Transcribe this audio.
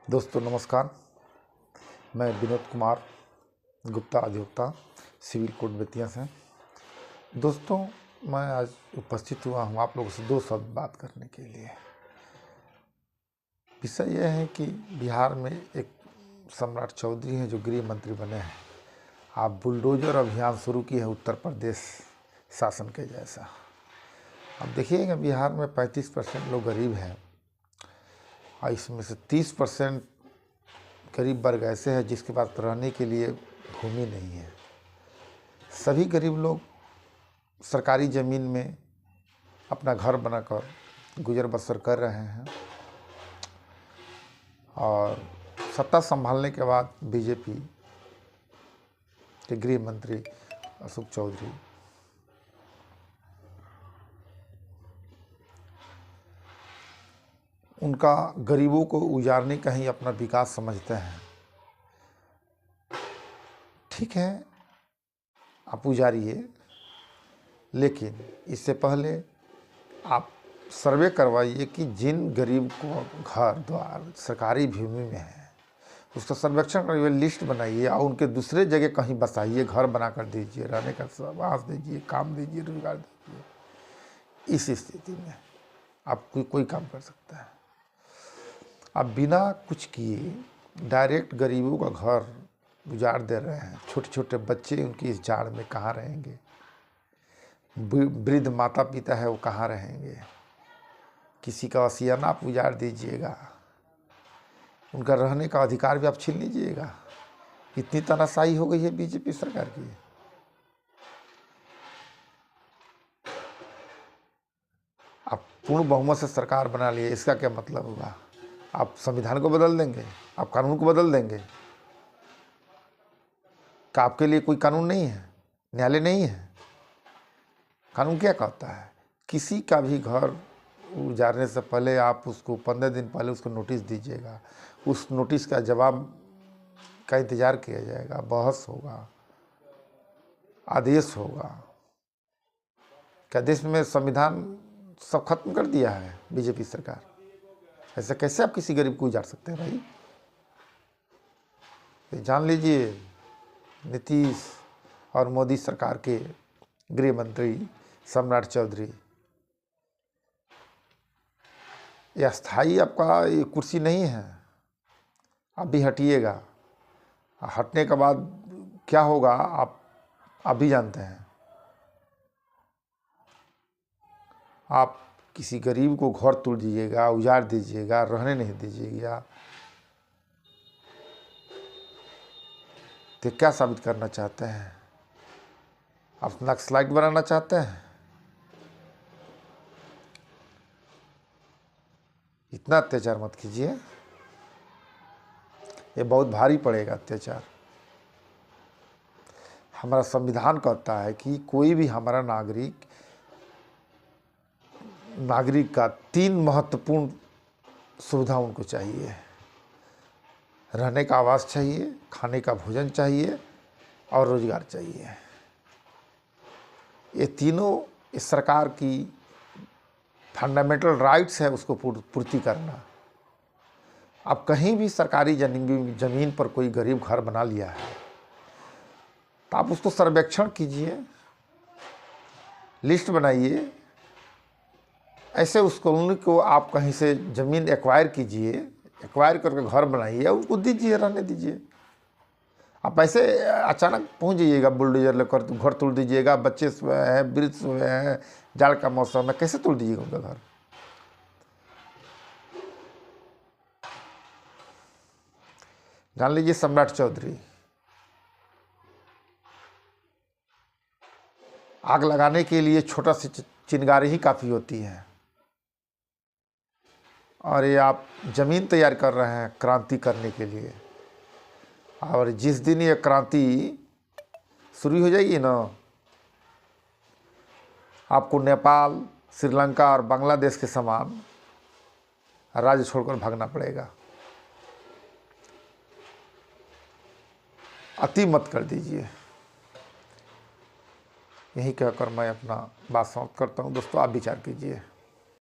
दोस्तों नमस्कार, मैं विनोद कुमार गुप्ता अधिवक्ता सिविल कोर्ट बेतिया से। दोस्तों मैं आज उपस्थित हुआ हूँ आप लोगों से दो शब्द बात करने के लिए। विषय यह है कि बिहार में एक सम्राट चौधरी हैं जो गृह मंत्री बने हैं। आप बुलडोजर अभियान शुरू किए हैं उत्तर प्रदेश शासन के जैसा। अब देखिएगा बिहार में 35% लोग गरीब हैं और इसमें से 30% गरीब वर्ग ऐसे हैं जिसके पास रहने के लिए भूमि नहीं है। सभी गरीब लोग सरकारी ज़मीन में अपना घर बनाकर गुजर बसर कर रहे हैं और सत्ता संभालने के बाद बीजेपी के गृह मंत्री अशोक चौधरी उनका गरीबों को उजारने का ही अपना विकास समझते हैं। ठीक है, आप उजारिए, लेकिन इससे पहले आप सर्वे करवाइए कि जिन गरीब को घर द्वार सरकारी भूमि में है उसका सर्वेक्षण करिए, लिस्ट बनाइए और उनके दूसरे जगह कहीं बसाइए, घर बना कर दीजिए, रहने का आवास दीजिए, काम दीजिए, रोजगार दीजिए। इस स्थिति में आप कोई काम कर सकता है। आप बिना कुछ किए डायरेक्ट गरीबों का घर उजाड़ दे रहे हैं। छोटे छोटे बच्चे उनकी इस जाड़ में कहाँ रहेंगे? वृद्ध माता पिता है वो कहाँ रहेंगे? किसी का आशियाना आप उजाड़ दीजिएगा, उनका रहने का अधिकार भी आप छीन लीजिएगा। इतनी तानाशाही हो गई है बीजेपी सरकार की। आप पूर्ण बहुमत से सरकार बना लिए, इसका क्या मतलब हुआ? आप संविधान को बदल देंगे? आप कानून को बदल देंगे? क्या आपके लिए कोई कानून नहीं है? न्यायालय नहीं है? कानून क्या कहता है? किसी का भी घर उजाड़ने से पहले आप उसको 15 दिन पहले उसको नोटिस दीजिएगा। उस नोटिस का जवाब का इंतज़ार किया जाएगा, बहस होगा, आदेश होगा। क्या देश में संविधान सब खत्म कर दिया है बीजेपी सरकार? ऐसा कैसे आप किसी गरीब को उजाड़ सकते हैं भाई? तो जान लीजिए, नीतीश और मोदी सरकार के गृह मंत्री सम्राट चौधरी, यह स्थायी आपका ये कुर्सी नहीं है। आप भी हटिएगा। हटने के बाद क्या होगा आप भी जानते हैं। आप किसी गरीब को घर तोड़ दीजिएगा, उजाड़ दीजिएगा, रहने नहीं दीजिएगा, तो क्या साबित करना चाहते हैं? आप नक्सलाइट बनाना चाहते हैं? इतना अत्याचार मत कीजिए, ये बहुत भारी पड़ेगा अत्याचार। हमारा संविधान कहता है कि कोई भी हमारा नागरिक का 3 महत्वपूर्ण सुविधा उनको चाहिए। रहने का आवास चाहिए, खाने का भोजन चाहिए और रोजगार चाहिए। ये तीनों इस सरकार की फंडामेंटल राइट्स है, उसको पूर्ति करना। अब कहीं भी सरकारी ज़मीन पर कोई गरीब घर बना लिया है तो आप उसको सर्वेक्षण कीजिए, लिस्ट बनाइए। ऐसे उस कॉलोनी को आप कहीं से ज़मीन एक्वायर कीजिए, एक्वायर करके घर बनाइए, उसको दीजिए, रहने दीजिए। आप ऐसे अचानक पहुंच जाइएगा बुलडोजर लेकर घर तोड़ दीजिएगा। बच्चे सोए हैं, वृद्ध सोए हैं, जाड़ का मौसम है, कैसे तोड़ दीजिएगा उनका घर? जान लीजिए सम्राट चौधरी, आग लगाने के लिए छोटा सी चिंगारी ही काफ़ी होती है और ये आप ज़मीन तैयार कर रहे हैं क्रांति करने के लिए। और जिस दिन ये क्रांति शुरू हो जाएगी ना, आपको नेपाल, श्रीलंका और बांग्लादेश के समान राज्य छोड़कर भागना पड़ेगा। अति मत कर दीजिए। यही कहकर मैं अपना बात समाप्त करता हूँ। दोस्तों आप विचार कीजिए।